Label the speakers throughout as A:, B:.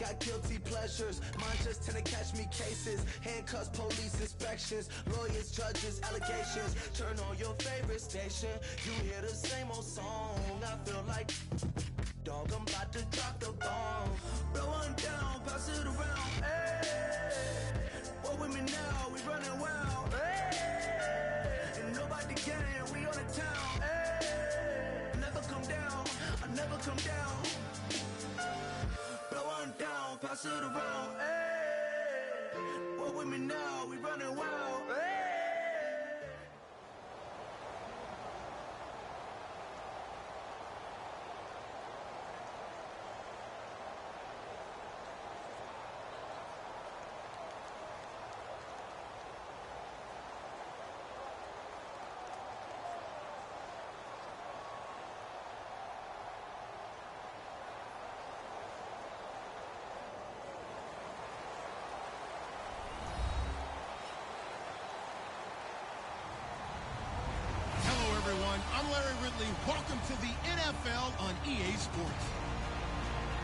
A: got guilty pleasures. Mine just tend to catch me cases. Handcuffs, police inspections, lawyers, judges, allegations. Turn on your favorite station. You hear the same old song. I feel like, dog, I'm about to drop the bomb. Blow one down, pass it around. Hey, what with me now? We running wild. Hey, and nobody can. We on the town. Hey, never come down. I never come down. Blow one down, pass it around. Hey, what with me now? We running wild. Hey.
B: I'm Larry Ridley. Welcome to the NFL on EA Sports.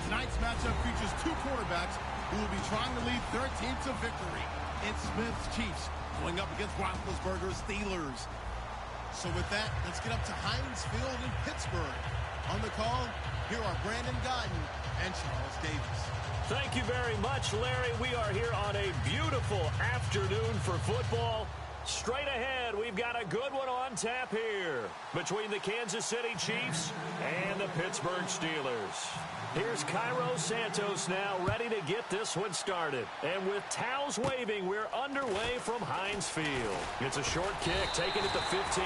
B: Tonight's matchup features two quarterbacks who will be trying to lead their team to victory. It's Smith's Chiefs going up against Roethlisberger's Steelers. So with that, let's get up to Heinz Field in Pittsburgh. On the call, here are Brandon Guyton and Charles Davis.
C: Thank you very much, Larry. We are here on a beautiful afternoon for football. Straight ahead, we've got a good one on tap here between the Kansas City Chiefs and the Pittsburgh Steelers. Here's Cairo Santos now ready to get this one started. And with towels waving, we're underway from Heinz Field. It's a short kick, taken at the 15.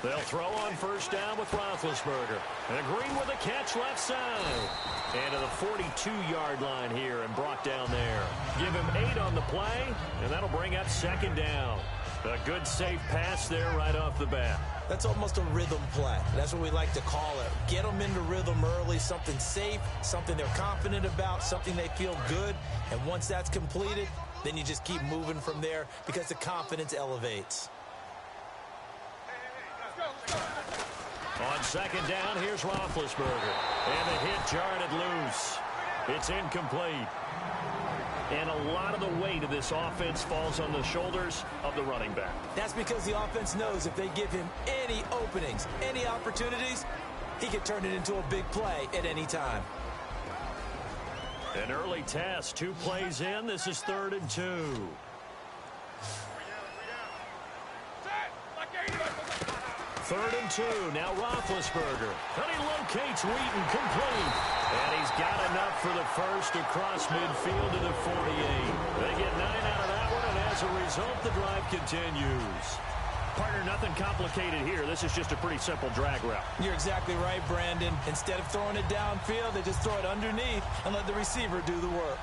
C: They'll throw on first down with Roethlisberger. And Green with a catch left side. And to the 42-yard line here and brought down there. Give him 8 on the play, and that'll bring up second down. A good safe pass there right off the bat.
D: That's almost a rhythm play. That's what we like to call it. Get them into rhythm early, something safe, something they're confident about, something they feel good. And once that's completed, then you just keep moving from there because the confidence elevates.
C: On second down, here's Roethlisberger. And the hit jarred it loose. It's incomplete. And a lot of the weight of this offense falls on the shoulders of the running back.
D: That's because the offense knows if they give him any openings, any opportunities, he can turn it into a big play at any time.
C: An early test, 2 plays in. This is 3rd and 2. Third and 2. Now Roethlisberger. And he locates Wheaton complete. And he's got enough for the first across midfield to the 48. They get 9 out of that one, and as a result, the drive continues. Partner, nothing complicated here. This is just a pretty simple drag route.
D: You're exactly right, Brandon. Instead of throwing it downfield, they just throw it underneath and let the receiver do the work.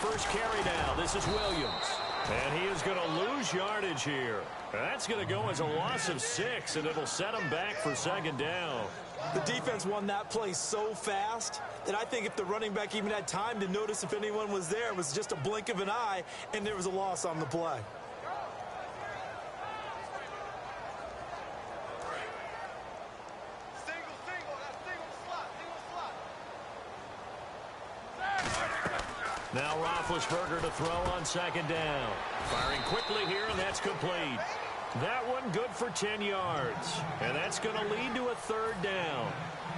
C: First carry now. This is Williams. And he is going to lose yardage here. That's going to go as a loss of 6, and it'll set him back for second down.
D: The defense won that play so fast that I think if the running back even had time to notice if anyone was there, it was just a blink of an eye, and there was a loss on the play.
C: Now Roethlisberger to throw on second down. Firing quickly here, and that's complete. That one good for 10 yards. And that's going to lead to a 3rd down.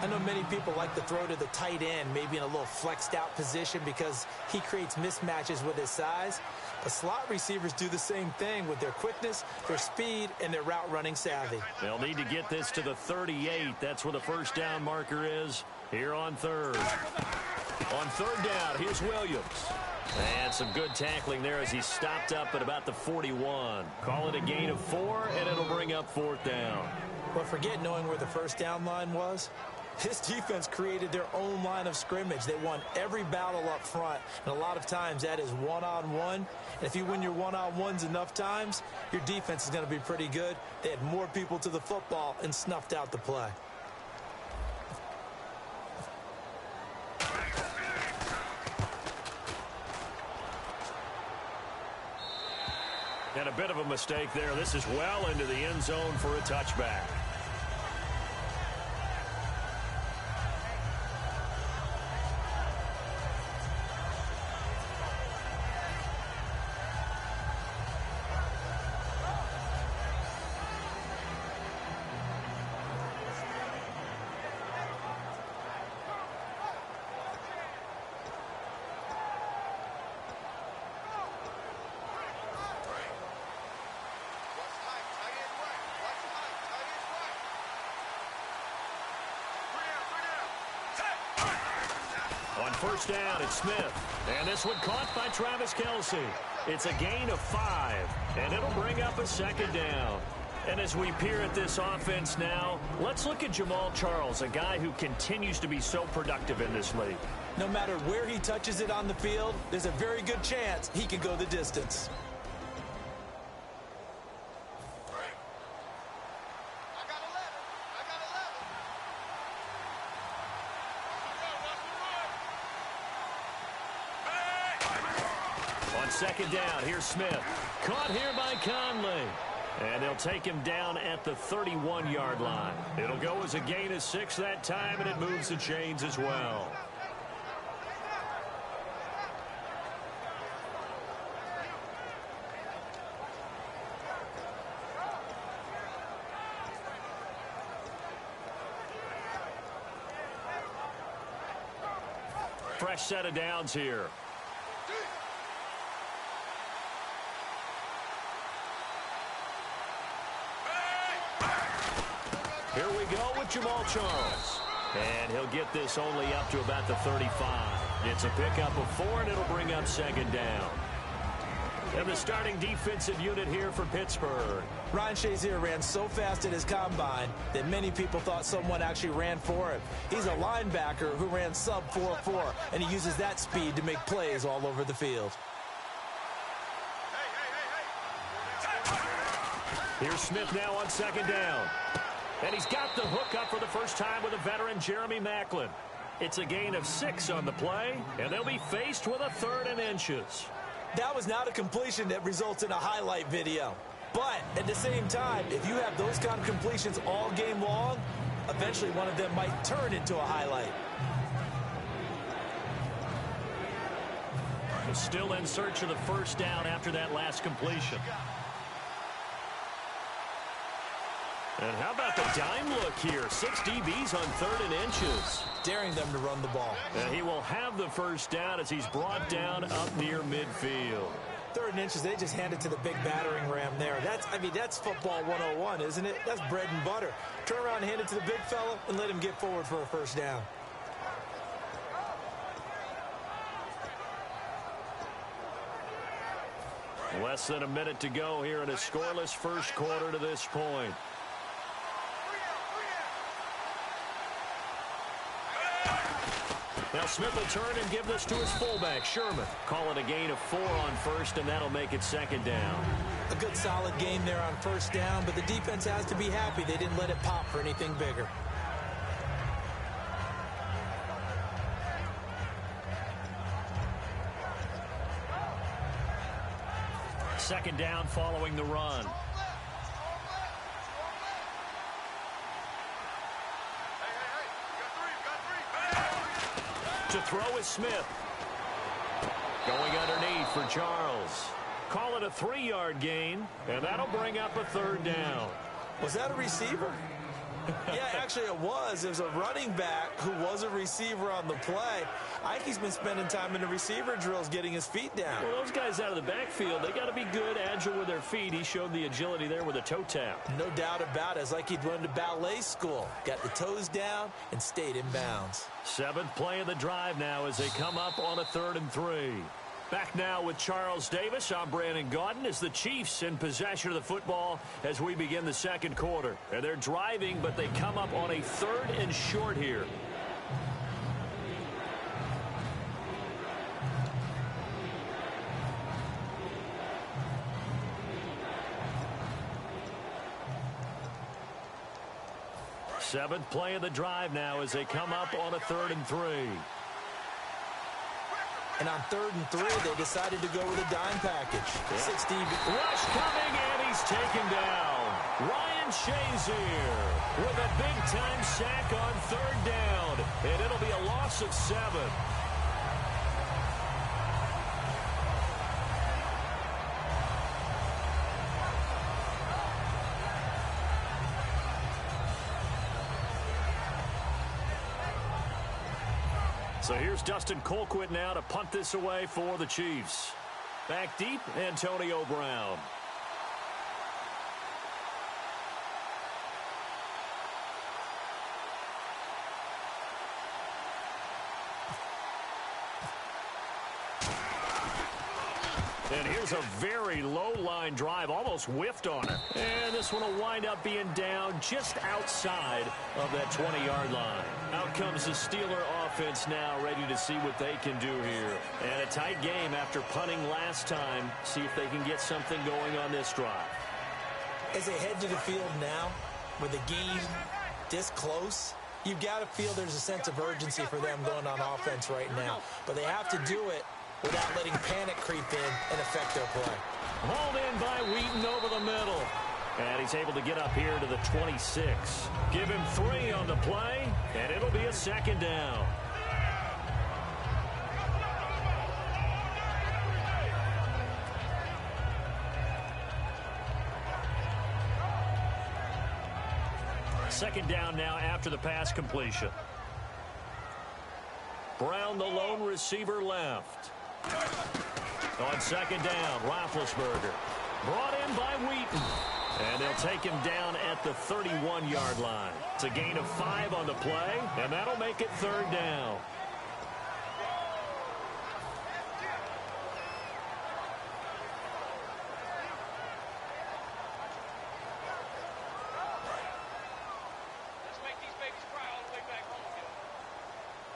D: I know many people like to throw to the tight end, maybe in a little flexed out position because he creates mismatches with his size. But slot receivers do the same thing with their quickness, their speed, and their route running savvy.
C: They'll need to get this to the 38. That's where the first down marker is here on third. On third down, here's Williams. And some good tackling there as he stopped up at about the 41. Call it a gain of 4, and it'll bring up fourth down.
D: But forget knowing where the first down line was. This defense created their own line of scrimmage. They won every battle up front, and a lot of times that is one-on-one. And if you win your one-on-ones enough times, your defense is going to be pretty good. They had more people to the football and snuffed out the play.
C: And a bit of a mistake there. This is well into the end zone for a touchback. On first down, it's Smith. And this one caught by Travis Kelce. It's a gain of 5, and it'll bring up a second down. And as we peer at this offense now, let's look at Jamal Charles, a guy who continues to be so productive in this league.
D: No matter where he touches it on the field, there's a very good chance he can go the distance.
C: Second down, here's Smith. Caught here by Conley. And they'll take him down at the 31-yard line. It'll go as a gain of 6 that time, and it moves the chains as well. Fresh set of downs here. Here we go with Jamal Charles. And he'll get this only up to about the 35. It's a pickup of 4, and it'll bring up second down. And the starting defensive unit here for Pittsburgh.
D: Ryan Shazier ran so fast at his combine that many people thought someone actually ran for him. He's a linebacker who ran sub 4.4, and he uses that speed to make plays all over the field.
C: Here's Smith now on second down. And he's got the hook up for the first time with a veteran, Jeremy Maclin. It's a gain of 6 on the play, and they'll be faced with a 3rd and inches.
D: That was not a completion that results in a highlight video. But at the same time, if you have those kind of completions all game long, eventually one of them might turn into a highlight.
C: Still in search of the first down after that last completion. And how about the dime look here? 6 DBs on 3rd and inches.
D: Daring them to run the ball.
C: And he will have the first down as he's brought down up near midfield.
D: 3rd and inches, they just hand it to the big battering ram there. That's football 101, isn't it? That's bread and butter. Turn around and hand it to the big fella and let him get forward for a first down.
C: Less than a minute to go here in a scoreless first quarter to this point. Now Smith will turn and give this to his fullback, Sherman. Call it a gain of 4 on first, and that'll make it second down.
D: A good solid game there on first down, but the defense has to be happy they didn't let it pop for anything bigger.
C: Second down following the run. To throw is Smith. Going underneath for Charles. Call it a 3-yard gain, and that'll bring up a 3rd down.
D: Was that a receiver? Yeah, actually it was. It was a running back who was a receiver on the play. I think he's been spending time in the receiver drills getting his feet down.
C: Well, those guys out of the backfield, they got to be good, agile with their feet. He showed the agility there with a toe tap.
D: No doubt about it. It's like he'd run to ballet school. Got the toes down and stayed in bounds.
C: 7th play of the drive now as they come up on a 3rd and 3. Back now with Charles Davis. I'm Brandon Gaudin as the Chiefs in possession of the football as we begin the 2nd quarter. And they're driving, but they come up on a 3rd and short here. Seventh play of the drive now as they come up on a 3rd and 3.
D: And on 3rd and 3, they decided to go with a dime package.
C: Yeah.
D: 60.
C: Rush coming, and he's taken down. Ryan Shazier with a big-time sack on 3rd down. And it'll be a loss of 7. So here's Dustin Colquitt now to punt this away for the Chiefs. Back deep, Antonio Brown. And here's a very low-line drive, almost whiffed on it. And this one will wind up being down just outside of that 20-yard line. Out comes the Steeler offense now, ready to see what they can do here. And a tight game after punting last time. See if they can get something going on this drive.
D: As they head to the field now, with the game this close, you've got to feel there's a sense of urgency for them going on offense right now. But they have to do it without letting panic creep in and affect their play.
C: Hauled in by Wheaton over the middle. And he's able to get up here to the 26. Give him 3 on the play, and it'll be a 2nd down. Second down now after the pass completion. Brown, the lone receiver, left. On 2nd down, Roethlisberger. Brought in by Wheaton. And they'll take him down at the 31-yard line. It's a gain of 5 on the play, and that'll make it 3rd down.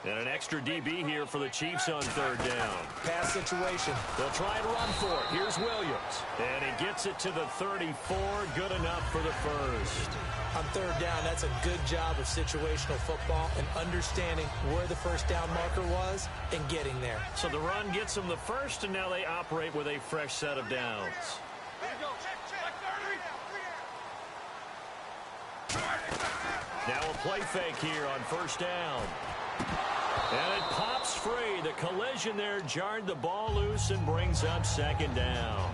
C: And an extra DB here for the Chiefs on 3rd down.
D: Pass situation.
C: They'll try and run for it. Here's Williams. And he gets it to the 34. Good enough for the first.
D: On 3rd down, that's a good job of situational football and understanding where the first down marker was and getting there.
C: So the run gets them the first, and now they operate with a fresh set of downs. Now a play fake here on 1st down. And it pops free. The collision there jarred the ball loose and brings up 2nd down.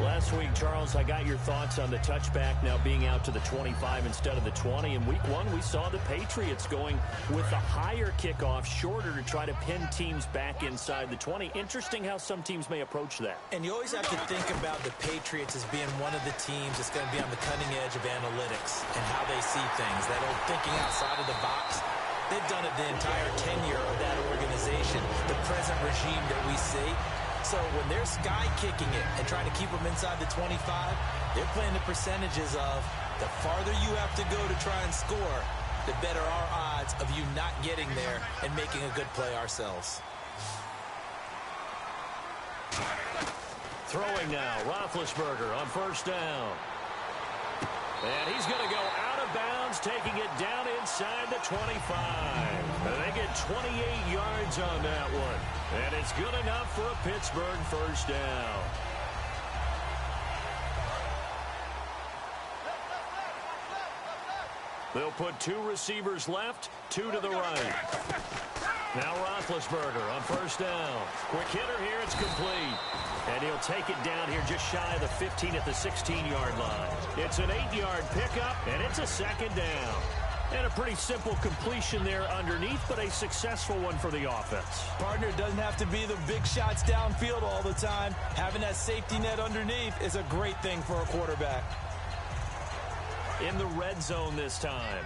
C: Last week, Charles, I got your thoughts on the touchback now being out to the 25 instead of the 20. In week 1, we saw the Patriots going with a higher kickoff, shorter, to try to pin teams back inside the 20. Interesting how some teams may approach that.
D: And you always have to think about the Patriots as being one of the teams that's going to be on the cutting edge of analytics and how they see things, that old thinking outside of the box. They've done it the entire tenure of that organization, the present regime that we see. So when they're sky kicking it and trying to keep them inside the 25, they're playing the percentages of the farther you have to go to try and score, the better our odds of you not getting there and making a good play ourselves.
C: Throwing now, Roethlisberger on 1st down. And he's going to go out of bounds, taking it down inside the 25. And they get 28 yards on that one. And it's good enough for a Pittsburgh 1st down. They'll put 2 receivers left, 2 to the right. Now Roethlisberger on first down. Quick hitter here, it's complete. And he'll take it down here just shy of the 15 at the 16-yard line. It's an 8-yard pickup, and it's a second down. And a pretty simple completion there underneath, but a successful one for the offense.
D: Partner, it doesn't have to be the big shots downfield all the time. Having that safety net underneath is a great thing for a quarterback.
C: In the red zone this time.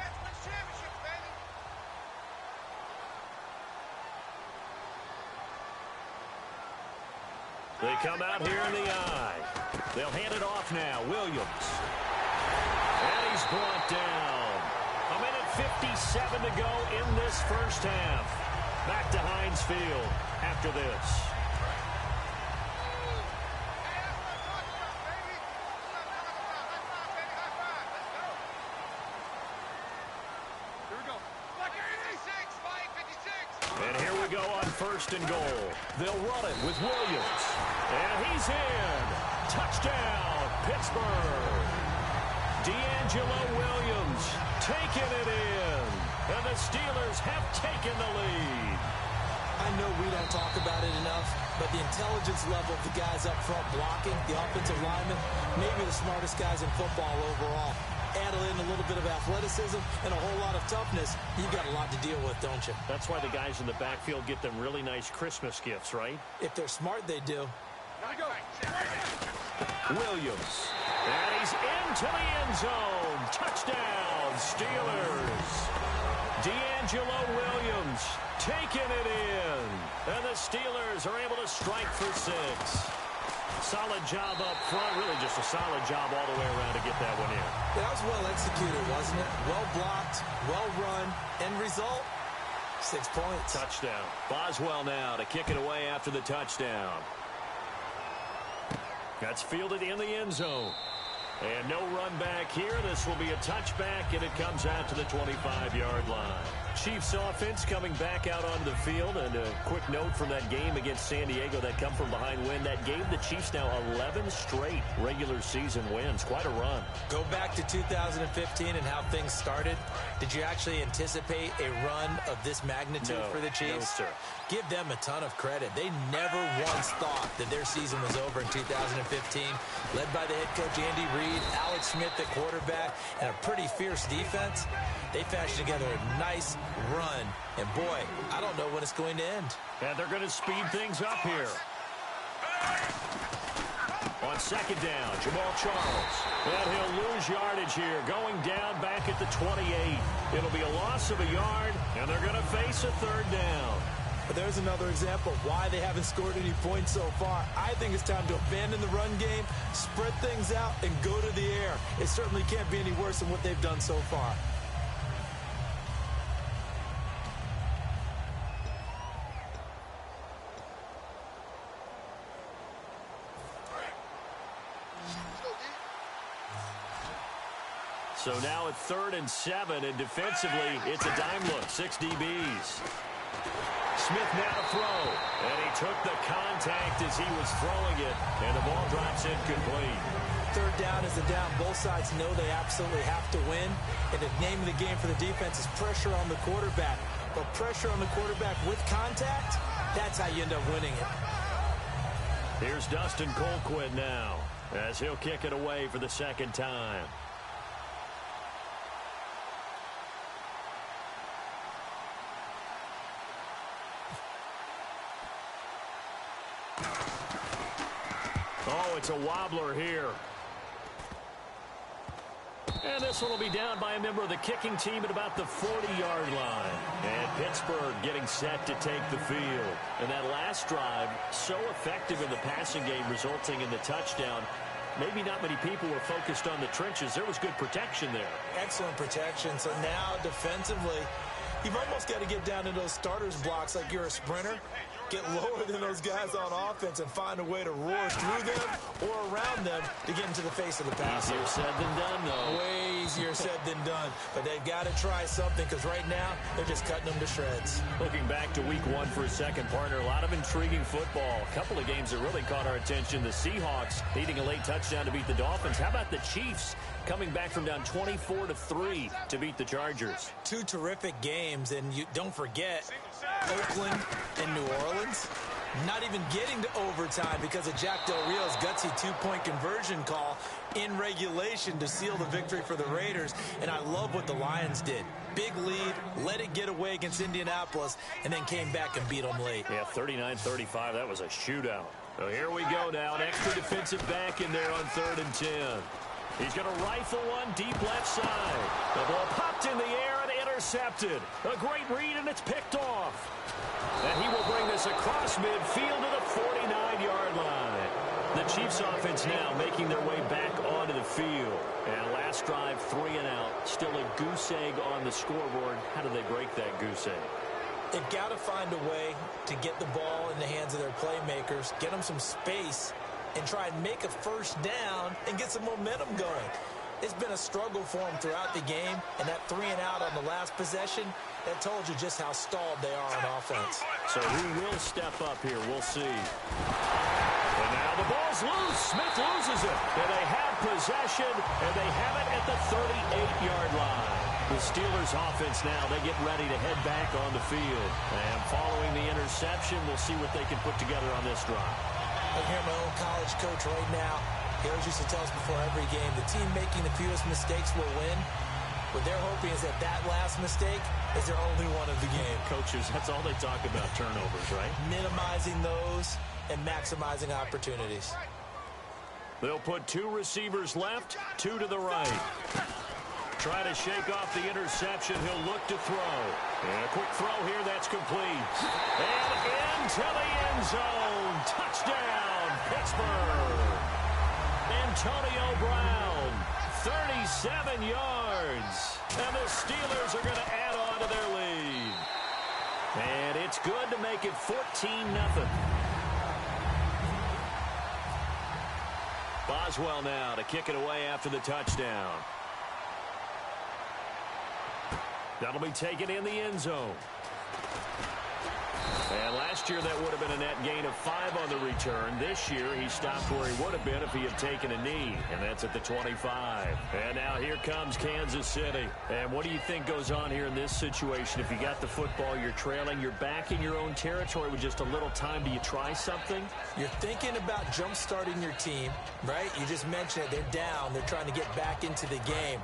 C: They come out here in the eye. They'll hand it off now. Williams. And he's brought down. A minute 57 to go in this first half. Back to Heinz Field after this. And here we go on first and goal. They'll run it with Williams. And he's in. Touchdown, Pittsburgh. D'Angelo Williams taking it in. And the Steelers have taken the lead.
D: I know we don't talk about it enough, but the intelligence level of the guys up front blocking, the offensive linemen, maybe the smartest guys in football overall. Add in a little bit of athleticism and a whole lot of toughness, you've got a lot to deal with, don't you?
C: That's why the guys in the backfield get them really nice Christmas gifts, right?
D: If they're smart, they do.
C: Williams. And he's into the end zone. Touchdown, Steelers. D'Angelo Williams taking it in. And the Steelers are able to strike for 6. Solid job up front, really just a solid job all the way around to get that one in.
D: That was well executed, wasn't it? Well blocked, well run. End result, 6 points.
C: Touchdown. Boswell now to kick it away after the touchdown. That's fielded in the end zone. And no run back here. This will be a touchback, and it comes out to the 25-yard line. Chiefs offense coming back out onto the field. And a quick note from that game against San Diego, that come from behind win. That gave the Chiefs now 11 straight regular season wins. Quite a run.
D: Go back to 2015 and how things started. Did you actually anticipate a run of this magnitude for the Chiefs?
C: No, sir.
D: Give them a ton of credit. They never once thought that their season was over in 2015. Led by the head coach, Andy Reid, Alex Smith, the quarterback, and a pretty fierce defense. They fashioned together a nice run. And, boy, I don't know when it's going to end.
C: And they're going to speed things up here. On second down, Jamal Charles. And he'll lose yardage here, going down back at the 28. It'll be a loss of a yard, and they're going to face a third down.
D: But there's another example of why they haven't scored any points so far. I think it's time to abandon the run game, spread things out, and go to the air. It certainly can't be any worse than what they've done so far.
C: So now at 3rd and 7, and defensively, it's a dime look, 6 DBs. Smith now to throw, and he took the contact as he was throwing it, and the ball drops incomplete.
D: Third down is a down. Both sides know they absolutely have to win, and the name of the game for the defense is pressure on the quarterback. But pressure on the quarterback with contact, that's how you end up winning it.
C: Here's Dustin Colquitt now, as he'll kick it away for the second time. Oh, it's a wobbler here. And this one will be down by a member of the kicking team at about the 40-yard line. And Pittsburgh getting set to take the field. And that last drive, so effective in the passing game, resulting in the touchdown. Maybe not many people were focused on the trenches. There was good protection there.
D: Excellent protection. So now defensively, you've almost got to get down to those starters blocks like you're a sprinter. Get lower than those guys on offense and find a way to roar through them or around them to get into the face of the passer.
C: Easier said than done, though.
D: Way easier said than done. But they've got to try something because right now they're just cutting them to shreds.
C: Looking back to week 1 for a second, partner, a lot of intriguing football. A couple of games that really caught our attention. The Seahawks needing a late touchdown to beat the Dolphins. How about the Chiefs coming back from down 24-3 to beat the Chargers?
D: 2 terrific games, and you don't forget Oakland and New Orleans not even getting to overtime because of Jack Del Rio's gutsy 2-point conversion call in regulation to seal the victory for the Raiders. And I love what the Lions did. Big lead, let it get away against Indianapolis, and then came back and beat them late.
C: Yeah, 39-35. That was a shootout. So here we go now. An extra defensive back in there on 3rd and 10. He's going to rifle one deep left side. The ball popped in the air and intercepted. A great read, and it's picked off. And he will bring this across midfield to the 49-yard line. The Chiefs offense now making their way back onto the field. And last drive, 3 and out. Still a goose egg on the scoreboard. How do they break that goose egg?
D: They've got to find a way to get the ball in the hands of their playmakers, get them some space, and try and make a first down and get some momentum going. It's been a struggle for them throughout the game, and that 3 and out on the last possession, that told you just how stalled they are on offense.
C: So who will step up here? We'll see. And now the ball's loose. Smith loses it. And they have possession, and they have it at the 38-yard line. The Steelers offense now, they get ready to head back on the field. And following the interception, we'll see what they can put together on this drive.
D: I hear my own college coach right now. He always used to tell us before every game, the team making the fewest mistakes will win. What they're hoping is that that last mistake is their only one of the game.
C: Coaches, that's all they talk about, turnovers, right?
D: Minimizing those and maximizing opportunities.
C: They'll put 2 receivers left, 2 to the right. Try to shake off the interception. He'll look to throw. And a quick throw here. That's complete. And into the end zone. Touchdown, Pittsburgh. Antonio Brown, 37 yards. And the Steelers are going to add on to their lead. And it's good to make it 14-0. Boswell now to kick it away after the touchdown. That'll be taken in the end zone. And last year that would have been a net gain of 5 on the return. This year he stopped where he would have been if he had taken a knee. And that's at the 25. And now here comes Kansas City. And what do you think goes on here in this situation? If you got the football, you're trailing, you're back in your own territory with just a little time. Do you try something?
D: You're thinking about jump-starting your team, right? You just mentioned it. They're down. They're trying to get back into the game.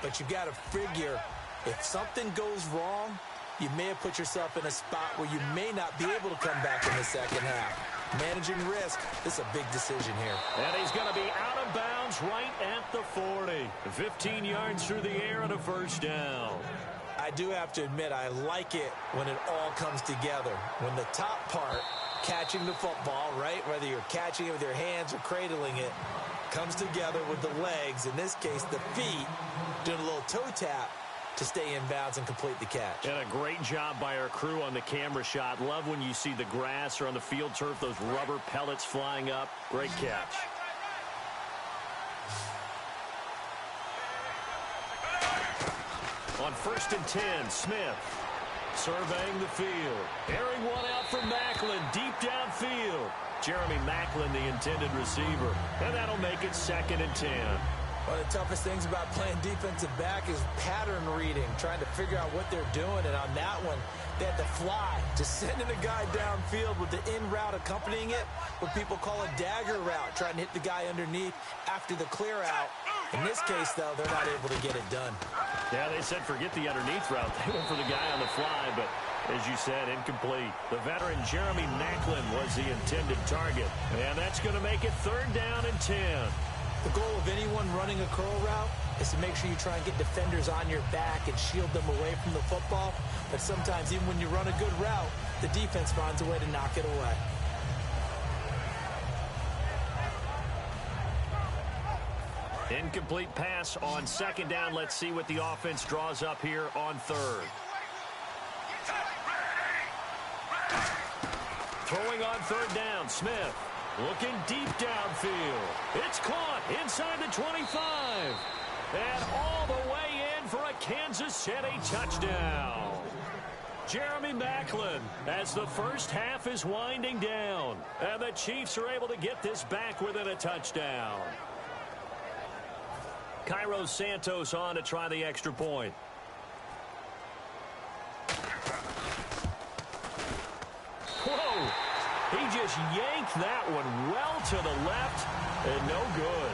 D: But you've got to figure if something goes wrong, you may have put yourself in a spot where you may not be able to come back in the second half. Managing risk, this is a big decision here.
C: And he's going to be out of bounds right at the 40. 15 yards through the air and a first down.
D: I do have to admit, I like it when it all comes together. When the top part, catching the football, right, whether you're catching it with your hands or cradling it, comes together with the legs, in this case the feet, doing a little toe tap to stay in bounds and complete the catch.
C: And a great job by our crew on the camera shot. Love when you see the grass or on the field turf, those rubber pellets flying up. Great catch. On 1st and 10, Smith surveying the field. Airing one out for Macklin, deep downfield. Jeremy Macklin, the intended receiver. And that'll make it 2nd and 10.
D: One of the toughest things about playing defensive back is pattern reading, trying to figure out what they're doing. And on that one, they had to fly, just sending a guy downfield with the in route accompanying it, what people call a dagger route, trying to hit the guy underneath after the clear out. In this case, though, they're not able to get it done.
C: Yeah, they said forget the underneath route. They went for the guy on the fly, but as you said, incomplete. The veteran Jeremy Macklin was the intended target. And that's going to make it 3rd down and 10.
D: The goal of anyone running a curl route is to make sure you try and get defenders on your back and shield them away from the football. But sometimes, even when you run a good route, the defense finds a way to knock it away.
C: Incomplete pass on 2nd down. Let's see what the offense draws up here on 3rd. Throwing on 3rd down, Smith. Looking deep downfield. It's caught inside the 25. And all the way in for a Kansas City touchdown. Jeremy Maclin as the first half is winding down. And the Chiefs are able to get this back within a touchdown. Cairo Santos on to try the extra point. Whoa! He just yanked that one well to the left and no good.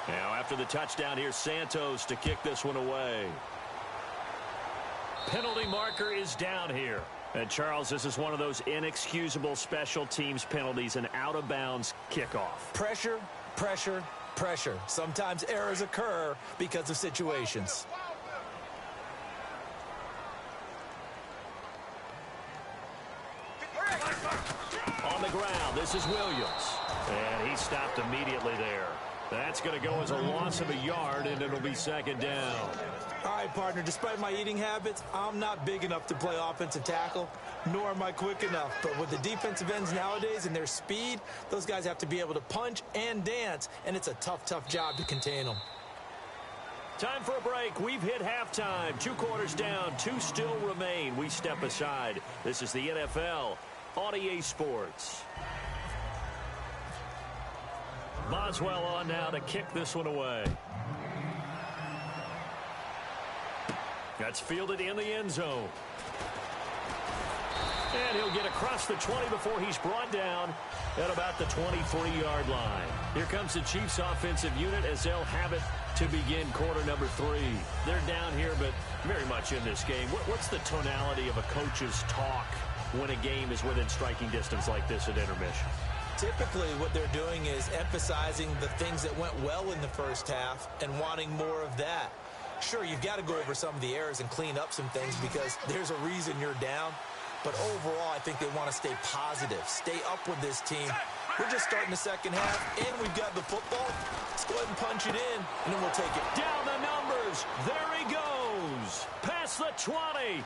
C: Now after the touchdown, here's Santos to kick this one away. Penalty marker is down here. And Charles, this is one of those inexcusable special teams penalties, an out-of-bounds kickoff.
D: Pressure, pressure, pressure. Sometimes errors occur because of situations.
C: On the ground, this is Williams. And he stopped immediately there. That's going to go as a loss of a yard, and it'll be second down.
D: All right, partner, despite my eating habits, I'm not big enough to play offensive tackle, nor am I quick enough. But with the defensive ends nowadays and their speed, those guys have to be able to punch and dance, and it's a tough, tough job to contain them.
C: Time for a break. We've hit halftime. 2 quarters down, 2 still remain. We step aside. This is the NFL on EA Sports. Boswell on now to kick this one away. That's fielded in the end zone. And he'll get across the 20 before he's brought down at about the 23-yard line. Here comes the Chiefs offensive unit as they'll have it to begin quarter number 3. They're down here, but very much in this game. What's the tonality of a coach's talk when a game is within striking distance like this at intermission?
D: Typically, what they're doing is emphasizing the things that went well in the first half and wanting more of that. Sure, you've got to go over some of the errors and clean up some things because there's a reason you're down. But overall, I think they want to stay positive, stay up with this team. We're just starting the second half, and we've got the football. Let's go ahead and punch it in, and then we'll take it.
C: Down the numbers. There he goes. Past the 20.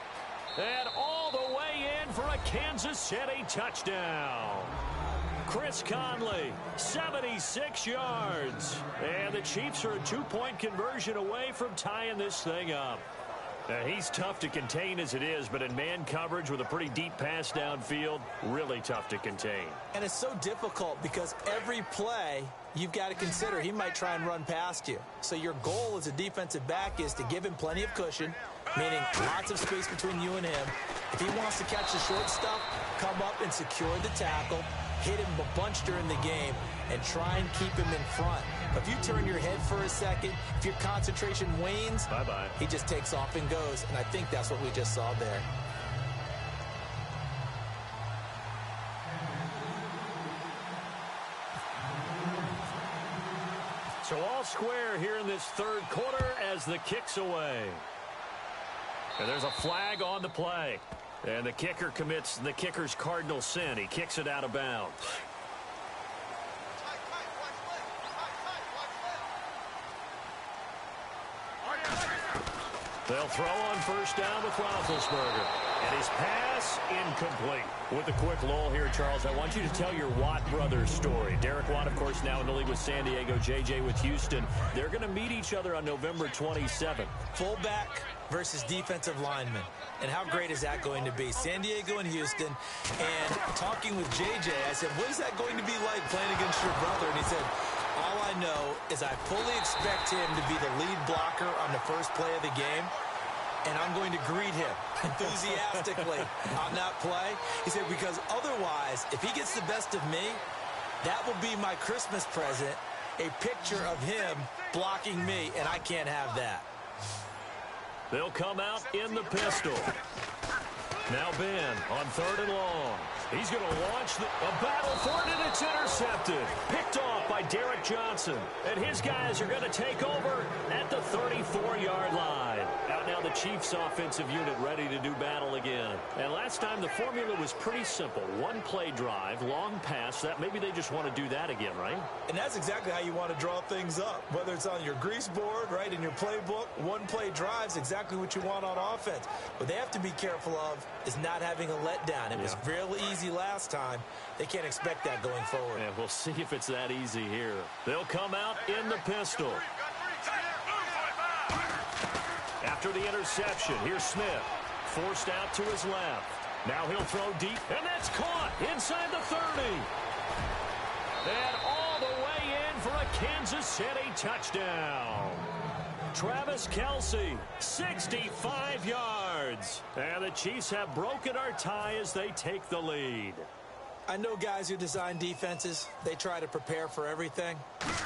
C: And all the way in for a Kansas City touchdown. Chris Conley, 76 yards. And the Chiefs are a 2-point conversion away from tying this thing up. He's tough to contain as it is, but in man coverage with a pretty deep pass downfield, really tough to contain.
D: And it's so difficult because every play you've got to consider he might try and run past you. So your goal as a defensive back is to give him plenty of cushion, meaning lots of space between you and him. If he wants to catch the short stuff, come up and secure the tackle, hit him a bunch during the game, and try and keep him in front. If you turn your head for a second, if your concentration wanes,
C: bye-bye.
D: He just takes off and goes, and I think that's what we just saw there.
C: So all square here in this third quarter as the kick's away. And there's a flag on the play. And the kicker commits the kicker's cardinal sin. He kicks it out of bounds. They'll throw on first down with Roethlisberger. And his pass incomplete. With a quick lull here, Charles, I want you to tell your Watt brothers story. Derek Watt, of course, now in the league with San Diego, JJ with Houston. They're going to meet each other on November 27th.
D: Fullback versus defensive lineman. And how great is that going to be? San Diego and Houston. And talking with JJ, I said, what is that going to be like playing against your brother? And he said, all I know is I fully expect him to be the lead blocker on the first play of the game. And I'm going to greet him enthusiastically on that play. He said, because otherwise, if he gets the best of me, that will be my Christmas present, a picture of him blocking me, and I can't have that.
C: They'll come out in the pistol. Now Ben on 3rd and long. He's going to launch a battle for it, and it's intercepted. Picked off by Derek Johnson. And his guys are going to take over at the 34-yard line. Out now the Chiefs offensive unit ready to do battle again. And last time the formula was pretty simple. One play drive, long pass. That maybe they just want to do that again, right?
D: And that's exactly how you want to draw things up. Whether it's on your grease board, right, in your playbook, one play drives exactly what you want on offense. What they have to be careful of is not having a letdown. It was real easy last time. They can't expect that going forward.
C: And we'll see if it's that easy here. They'll come out in the pistol. After the interception, here's Smith. Forced out to his left. Now he'll throw deep, and that's caught inside the 30. And all the way in for a Kansas City touchdown. Travis Kelce, 65 yards. And the Chiefs have broken our tie as they take the lead.
D: I know guys who design defenses, they try to prepare for everything,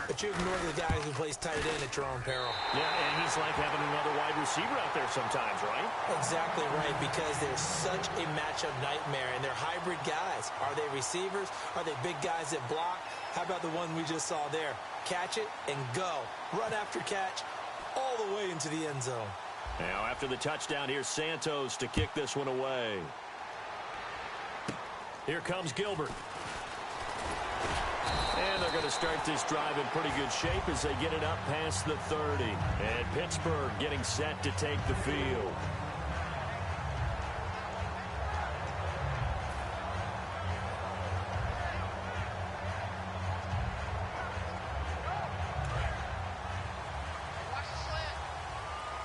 D: but you ignore the guy who plays tight end at your own peril.
C: Yeah, and he's like having another wide receiver out there sometimes, right?
D: Exactly right, because they're such a matchup nightmare, and they're hybrid guys. Are they receivers? Are they big guys that block? How about the one we just saw there? Catch it and go. Run after catch all the way into the end zone.
C: Now, after the touchdown, here's Santos to kick this one away. Here comes Gilbert. And they're going to start this drive in pretty good shape as they get it up past the 30. And Pittsburgh getting set to take the field.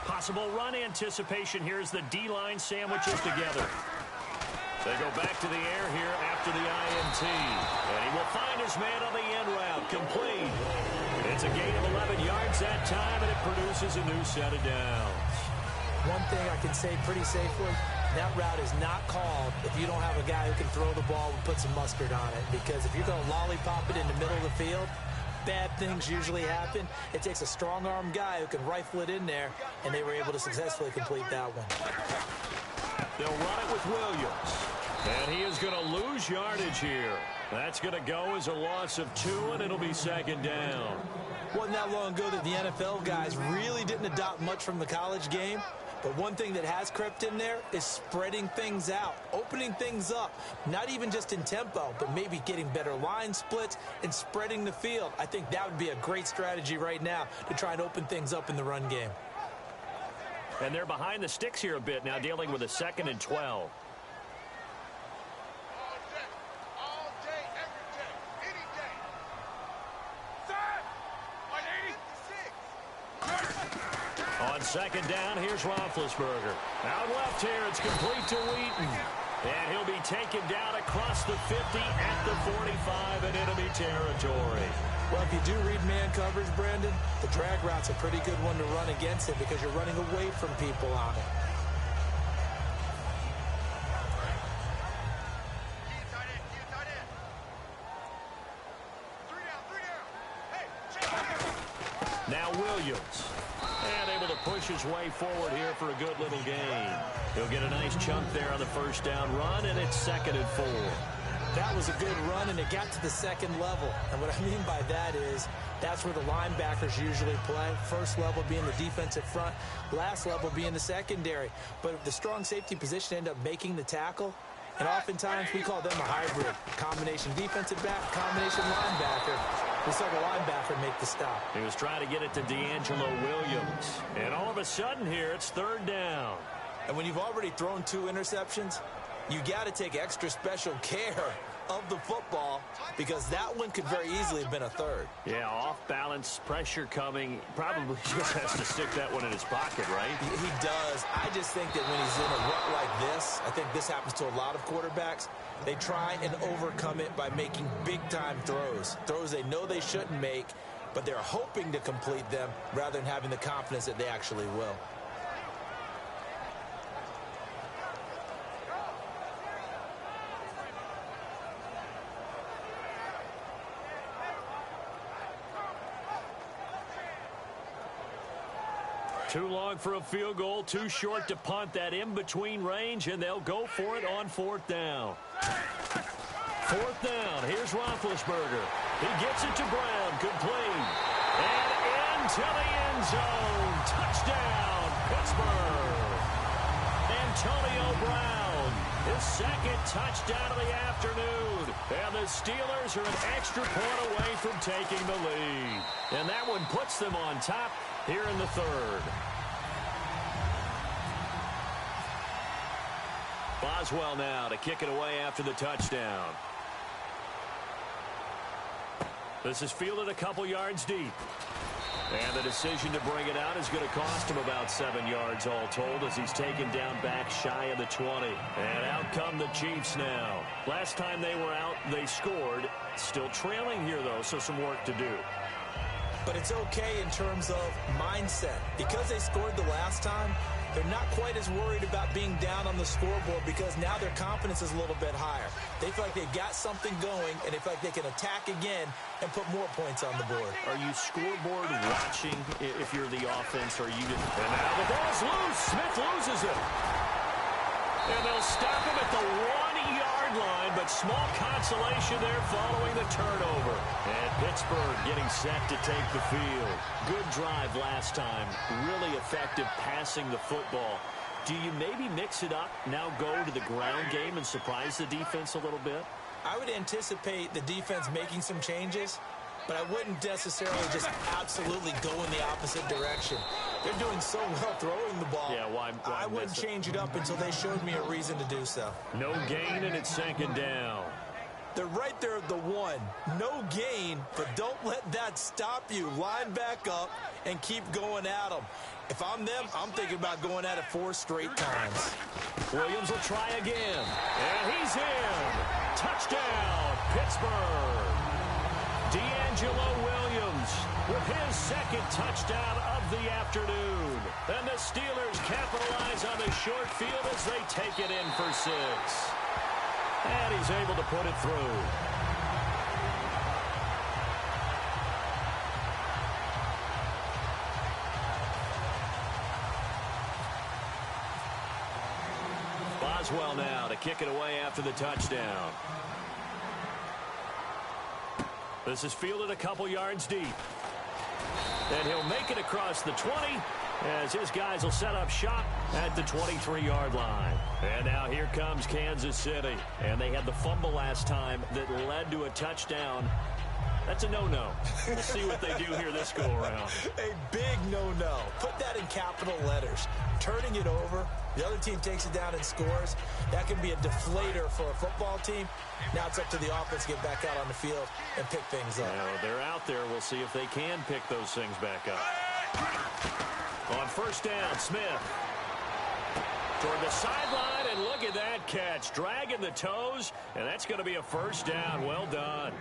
C: Possible run anticipation here as the D-line sandwiches together. They go back to the air here after the INT. And he will find his man on the end route. Complete. It's a gain of 11 yards that time, and it produces a new set of downs.
D: One thing I can say pretty safely, that route is not called if you don't have a guy who can throw the ball and put some mustard on it. Because if you're going to lollipop it in the middle of the field, bad things usually happen. It takes a strong-arm guy who can rifle it in there, and they were able to successfully complete that one.
C: They'll run it with Williams. And he is going to lose yardage here. That's going to go as a loss of 2, and it'll be second down.
D: Wasn't that long ago that the NFL guys really didn't adopt much from the college game. But one thing that has crept in there is spreading things out, opening things up, not even just in tempo, but maybe getting better line splits and spreading the field. I think that would be a great strategy right now to try and open things up in the run game.
C: And they're behind the sticks here a bit now, dealing with a 2nd and 12. On second down, here's Roethlisberger. Out left here, it's complete to Wheaton. And he'll be taken down across the 50 at the 45 in enemy territory.
D: Well, if you do read man coverage, Brandon, the drag route's a pretty good one to run against it because you're running away from people on it.
C: Now Williams. And able to push his way forward here for a good little gain. He'll get a nice chunk there on the first down run, and it's 2nd and 4.
D: That was a good run, and it got to the second level. And what I mean by that is that's where the linebackers usually play. First level being the defensive front, last level being the secondary. But if the strong safety position end up making the tackle, and oftentimes we call them a hybrid. Combination defensive back, combination linebacker. We saw the linebacker make the stop.
C: He was trying to get it to D'Angelo Williams. And all of a sudden here, it's 3rd down.
D: And when you've already thrown 2 interceptions, you got to take extra special care of the football because that one could very easily have been a 3rd.
C: Yeah, off balance, pressure coming. Probably just has to stick that one in his pocket, right?
D: He does. I just think that when he's in a rut like this, I think this happens to a lot of quarterbacks, they try and overcome it by making big-time throws. Throws they know they shouldn't make, but they're hoping to complete them rather than having the confidence that they actually will.
C: Too long for a field goal, too short to punt. That in-between range, and they'll go for it on 4th down. 4th down, here's Roethlisberger. He gets it to Brown, complete. And into the end zone. Touchdown, Pittsburgh. Antonio Brown, his second touchdown of the afternoon. And the Steelers are an extra point away from taking the lead. And that one puts them on top here in the third. Boswell now to kick it away after the touchdown. This is fielded a couple yards deep. And the decision to bring it out is going to cost him about 7 yards all told as he's taken down back shy of the 20. And out come the Chiefs now. Last time they were out, they scored. Still trailing here, though, so some work to do.
D: But it's okay in terms of mindset. Because they scored the last time, they're not quite as worried about being down on the scoreboard because now their confidence is a little bit higher. They feel like they've got something going, and they feel like they can attack again and put more points on the board.
C: Are you scoreboard watching if you're the offense, or are you just... And now the ball's loose. Smith loses it. And they'll stop him at the 1-yard line, but small consolation there following the turnover. And Pittsburgh getting set to take the field. Good drive last time. Really effective passing the football. Do you maybe mix it up, now go to the ground game and surprise the defense a little bit?
D: I would anticipate the defense making some changes, but I wouldn't necessarily just absolutely go in the opposite direction. They're doing so well throwing the ball.
C: Yeah, why
D: I wouldn't change it up until they showed me a reason to do so.
C: No gain, and it's second down.
D: They're right there at the 1. No gain, but don't let that stop you. Line back up and keep going at them. If I'm them, I'm thinking about going at it 4 straight times.
C: Williams will try again. And he's in. Touchdown, Pittsburgh. D'Angelo Williams with his second touchdown of the afternoon. And the Steelers capitalize on the short field as they take it in for 6. And he's able to put it through. Boswell now to kick it away after the touchdown. This is fielded a couple yards deep. And he'll make it across the 20 as his guys will set up shop at the 23-yard line. And now here comes Kansas City. And they had the fumble last time that led to a touchdown. That's a no-no. We'll see what they do here this go-around.
D: A big no-no. Put that in capital letters. Turning it over, the other team takes it down and scores. That can be a deflator for a football team. Now it's up to the offense to get back out on the field and pick things up.
C: Now they're out there. We'll see if they can pick those things back up. On first down, Smith toward the sideline, and look at that catch. Dragging the toes, and that's going to be a first down. Well done.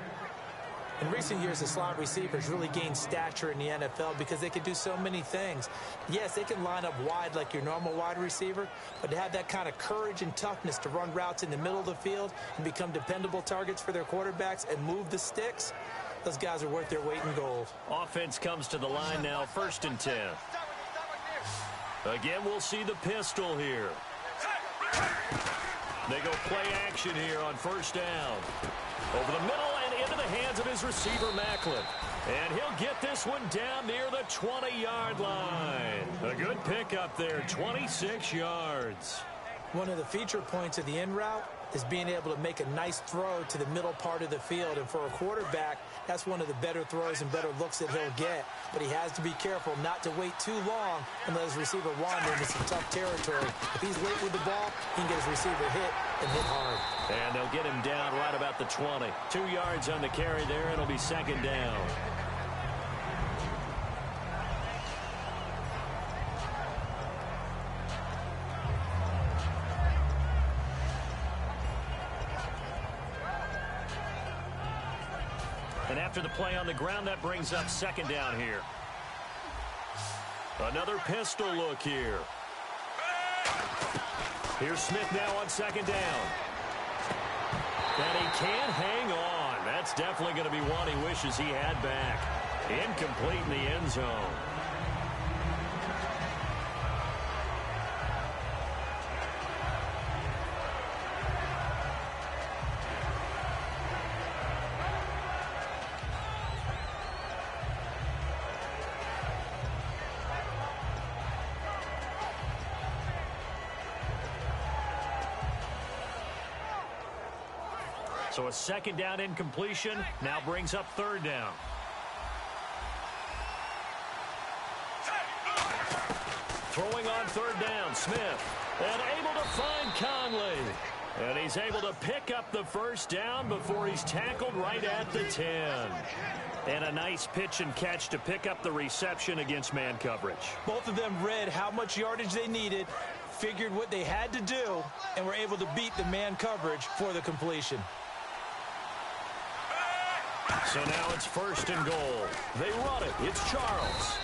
D: In recent years, the slot receivers really gained stature in the NFL because they can do so many things. Yes, they can line up wide like your normal wide receiver, but to have that kind of courage and toughness to run routes in the middle of the field and become dependable targets for their quarterbacks and move the sticks, those guys are worth their weight in gold.
C: Offense comes to the line now, 1st and 10. Again, we'll see the pistol here. They go play action here on first down. Over the middle and into the hands of his receiver, Macklin. And he'll get this one down near the 20-yard line. A good pickup there, 26 yards.
D: One of the feature points of the in route is being able to make a nice throw to the middle part of the field. And for a quarterback, that's one of the better throws and better looks that he'll get. But he has to be careful not to wait too long and let his receiver wander into some tough territory. If he's late with the ball, he can get his receiver hit and hit hard.
C: And they'll get him down right about the 20. 2 yards on the carry there. It'll be second down. And after the play on the ground, that brings up second down here. Another pistol look here. Here's Smith now on second down. And he can't hang on. That's definitely going to be one he wishes he had back. Incomplete in the end zone. So a second down incompletion now brings up third down. Throwing on third down, Smith. And able to find Conley. And he's able to pick up the first down before he's tackled right at the 10. And a nice pitch and catch to pick up the reception against man coverage.
D: Both of them read how much yardage they needed, figured what they had to do, and were able to beat the man coverage for the completion.
C: So now it's first and goal. They run it. It's Charles.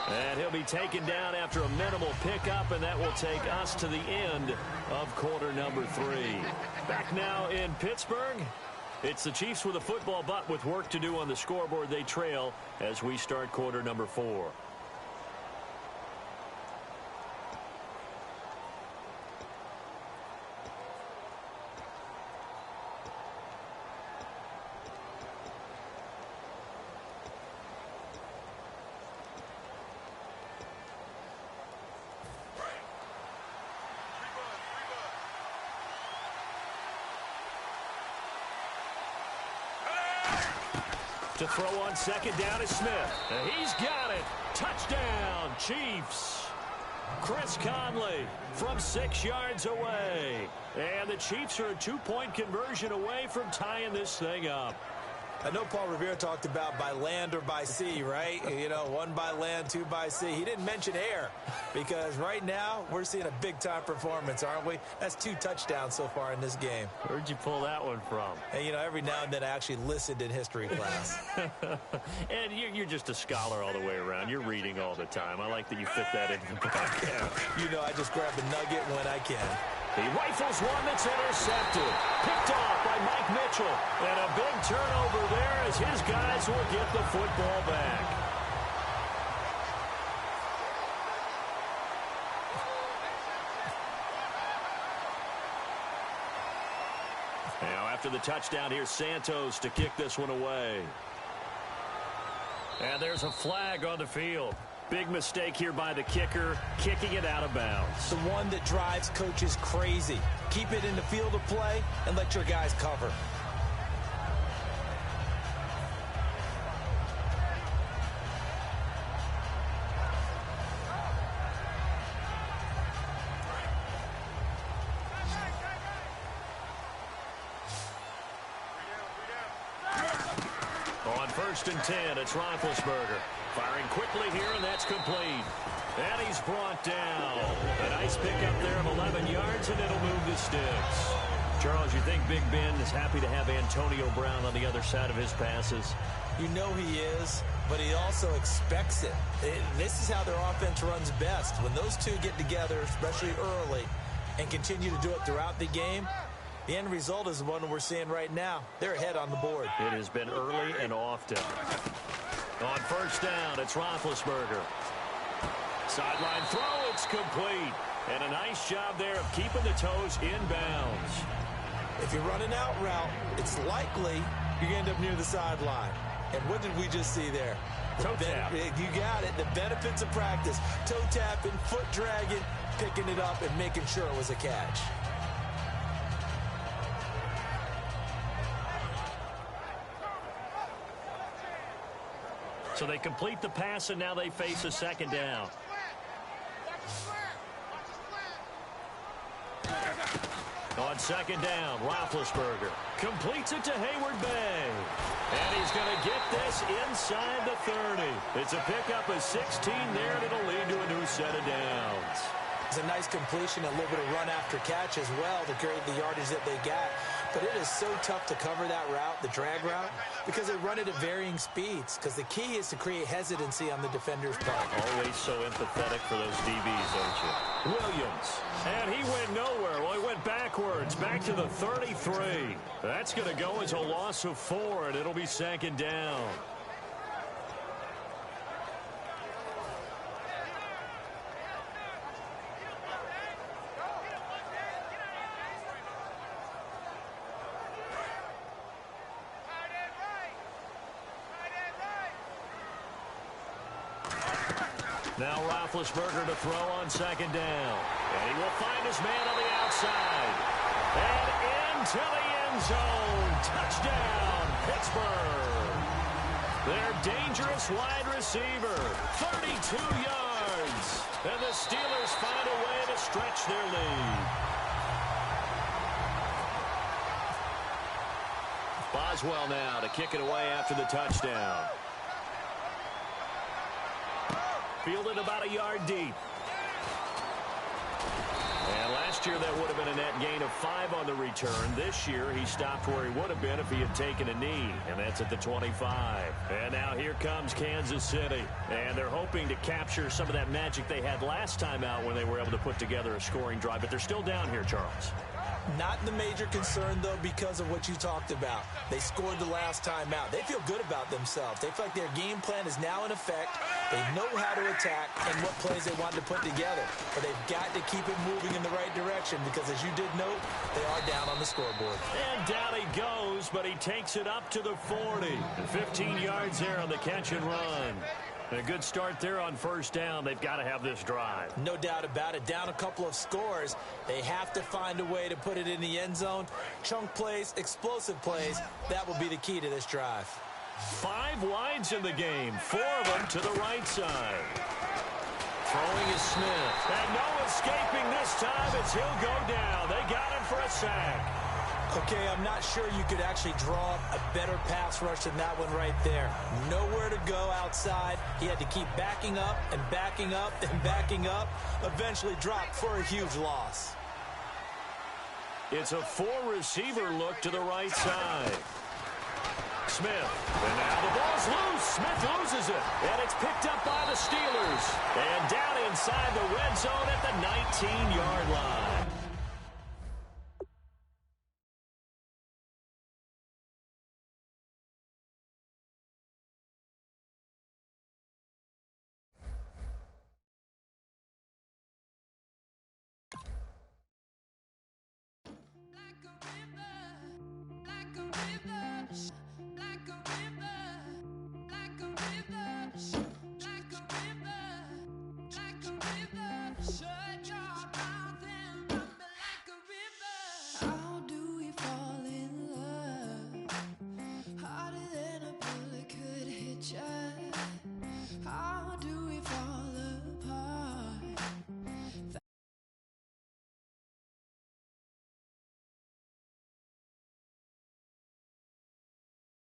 C: And he'll be taken down after a minimal pickup, and that will take us to the end of quarter number 3. Back now in Pittsburgh. It's the Chiefs with a football, but with work to do on the scoreboard. They trail as we start quarter number 4. To throw on second down is Smith. And he's got it. Touchdown, Chiefs. Chris Conley from 6 yards away. And the Chiefs are a 2-point conversion away from tying this thing up.
D: I know Paul Revere talked about by land or by sea, right? You know, 1 by land, 2 by sea. He didn't mention air because right now we're seeing a big-time performance, aren't we? That's 2 touchdowns so far in this game.
C: Where'd you pull that one from?
D: And, you know, every now and then I actually listened in history class.
C: And you're just a scholar all the way around. You're reading all the time. I like that you fit that into the podcast.
D: You know, I just grab a nugget when I can.
C: He rifles one that's intercepted. Picked off by Mike Mitchell. And a big turnover there as his guys will get the football back. Now after the touchdown, here's Santos to kick this one away. And there's a flag on the field. Big mistake here by the kicker, kicking it out of bounds.
D: The one that drives coaches crazy. Keep it in the field of play and let your guys cover.
C: On first and 10, it's Roethlisberger. Firing quickly here, and that's complete. And he's brought down. A nice pickup there of 11 yards, and it'll move the sticks. Charles, you think Big Ben is happy to have Antonio Brown on the other side of his passes?
D: You know he is, but he also expects it. This is how their offense runs best. When those two get together, especially early, and continue to do it throughout the game, the end result is the one we're seeing right now. They're ahead on the board.
C: It has been early and often. On first down, it's Roethlisberger. Sideline throw, it's complete. And a nice job there of keeping the toes in bounds.
D: If you're running out route, it's likely you're going to end up near the sideline. And what did we just see there?
C: Toe tap.
D: You got it. The benefits of practice. Toe tapping, foot dragging, picking it up, and making sure it was a catch.
C: So they complete the pass, and now they face a second down. On second down, Roethlisberger completes it to Hayward-Bay. And he's going to get this inside the 30. It's a pickup of 16 there, and it'll lead to a new set of downs.
D: It's a nice completion, a little bit of run after catch as well to create the yardage that they got. But it is so tough to cover that route, the drag route, because they run it at varying speeds. Because the key is to create hesitancy on the defender's part.
C: Always so empathetic for those DBs, don't you? Williams. And he went nowhere. Well, he went backwards, back to the 33. That's going to go as a loss of 4, and it'll be second down. Now Roethlisberger to throw on second down. And he will find his man on the outside. And into the end end zone. Touchdown, Pittsburgh. Their dangerous wide receiver, 32 yards. And the Steelers find a way to stretch their lead. Boswell now to kick it away after the touchdown. Fielded about a yard deep. And last year that would have been a net gain of 5 on the return. This year he stopped where he would have been if he had taken a knee, and that's at the 25. And now here comes Kansas City. And they're hoping to capture some of that magic they had last time out when they were able to put together a scoring drive. But they're still down here, Charles.
D: Not the major concern, though, because of what you talked about. They scored the last time out. They feel good about themselves. They feel like their game plan is now in effect. They know how to attack and what plays they want to put together. But they've got to keep it moving in the right direction because, as you did note, they are down on the scoreboard.
C: And down he goes, but he takes it up to the 40. 15 yards there on the catch and run. A good start there on first down. They've got to have this drive.
D: No doubt about it. Down a couple of scores. They have to find a way to put it in the end zone. Chunk plays, explosive plays. That will be the key to this drive.
C: 5 wides in the game. 4 of them to the right side. Throwing is Smith. And no escaping this time. He'll go down. They got him for a sack.
D: Okay, I'm not sure you could actually draw a better pass rush than that one right there. Nowhere to go outside. He had to keep backing up and backing up and backing up. Eventually dropped for a huge loss.
C: It's a 4-receiver look to the right side. Smith. And now the ball's loose. Smith loses it. And it's picked up by the Steelers. And down inside the red zone at the 19-yard line.
A: Like a river,